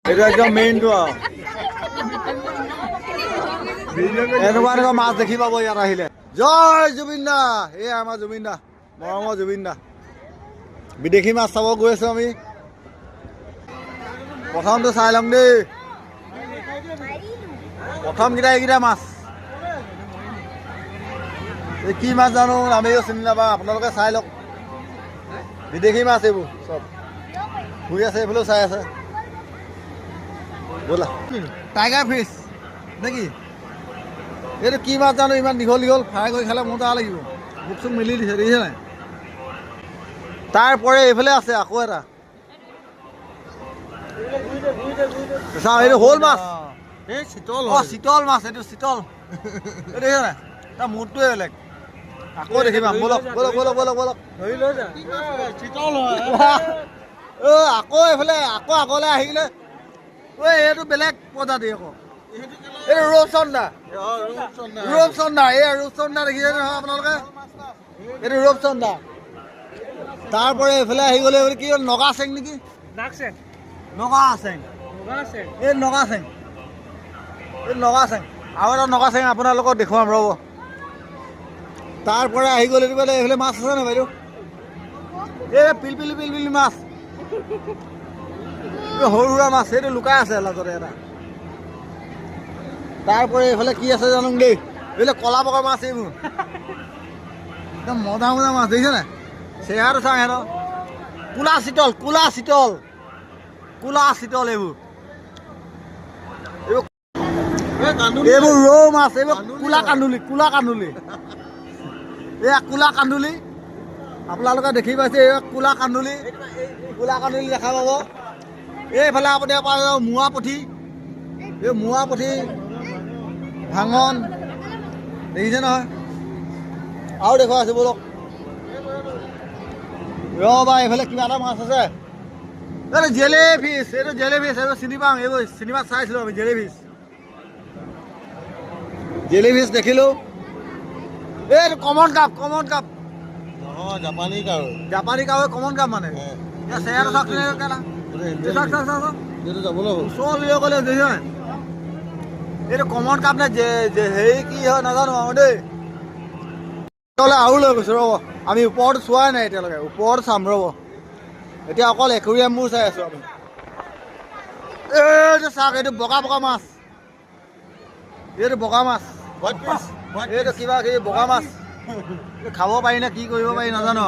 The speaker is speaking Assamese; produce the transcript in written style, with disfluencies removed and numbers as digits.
এটা একদম মেইনটো আৰু এনেকুৱা এনেকুৱা মাছ দেখি পাব ইয়াত আহিলে। জয় জুবিন দা। এয়া আমাৰ জুবিন দা, মৰমৰ জুবিন দা। বিদেশী মাছ চাব গৈ আছো আমি। প্ৰথমটো চাই ল'ম দেই। প্ৰথমকেইটা এইকেইটা মাছ। এই কি মাছ জানো, আমিও চিনি নাপাওঁ, আপোনালোকে চাই লওক। বিদেশী মাছ এইবোৰ চব শুই আছে, এইফালেও চাই আছে। ব'লা, টাইগাৰ ফিছ নেকি? এইটো কি মাছ জানো, ইমান দীঘল দীঘল, ফ্ৰাই কৰি খালে মজা লাগিব। মুখ চুখ মেলি দিছে, দেখিছে নাই? তাৰপৰে এইফালে আছে আকৌ এটা। চাওঁ, এইটো শ'ল মাছ। অঁ, চিতল মাছ, এইটো চিতল। এই দেখিছে নাই? তাৰ মুখটোৱে বেলেগ। আকৌ দেখি পাম, ব'লক ব'লক ব'লক ব'লক ব'লক। ধৰি লৈ যা, চিতল হয়। আকৌ এইফালে আকৌ আগলৈ আহিলে। ঐ, এইটো বেলেগ প্ৰজাতি আকৌ। এইটো ৰূপচন্দা। ৰূপচন্দা, এই ৰূপচন্দা দেখিছে নহয় আপোনালোকে? এইটো ৰূপচন্দা। তাৰপৰা এইফালে আহি গ'লে কি হ'ল, নগা চেং নেকি? নগা চেং, এই নগা চেং, এই নগা চেং। আৰু এটা নগা চেং আপোনালোকক দেখুৱাম ৰ'ব। তাৰপৰা আহি গ'লে এইফালে মাছ আছে নাই বাইদেউ? এই পিলপিলি পিলপিলি মাছ, সৰু সুৰা মাছ, সেইটো লুকাই আছে লাজতে এটা। তাৰপৰা এইফালে কি আছে জানো দেই, এইবিলাক কলা বগা মাছ এইবোৰ। একদম মজা মজা মাছ, দেখিছে নাই? চেহেৰাটো চাওঁ সিহঁতৰ। কোলা চিতল, কোলা চিতল, কোলা চিতল এইবোৰ। এইবোৰ ৰৌ মাছ, এইবোৰ কোলা কান্দুলি, কোলা কান্দুলি। এয়া কোলা কান্দুলি, আপোনালোকে দেখি পাইছে। এই কোলা কান্দুলি, কোলা কান্দুলি দেখা পাব। এইফালে আপুনি পাই যাব মোৱা পুঠি, এই মোৱা পুঠি, ভাঙন, দেখিছে নহয়? আৰু দেখুৱাই আছো ব'লক। ৰ'বা, এইফালে কিবা এটা মাছ আছে। এইটো জেলে ফিছ, এইটো জেলে ফিছ, এইবোৰ চিনি পাওঁ। এইবোৰ চিনেমাত চাইছিলোঁ আমি, জেলে ফিছ। জেলে ফিছ দেখিলোঁ। এইটো কমন কাপ, কমন কাপ। জাপানী কাৱৈ, জাপানী কাৱৈ, কমন কাপ মানে। চেহেৰাটো চাওক, ওচৰলৈ গ'লে দেখিছে নাই? এইটো কমন কাপ নে হেৰি কি হয় নাজানো আৰু দেই। আৰু লৈ গৈছোঁ ৰ'ব, আমি ওপৰতো চোৱাই নাই এতিয়ালৈকে, ওপৰত চাম ৰ'ব। এতিয়া অকল একুৰিয়ামবোৰ চাই আছোঁ আমি। এইটো চাওক, এইটো বগা বগা মাছ, এইটো বগা মাছ, এইটো কিবা কিবি বগা মাছ। খাব পাৰি নে কি কৰিব পাৰি নাজানো।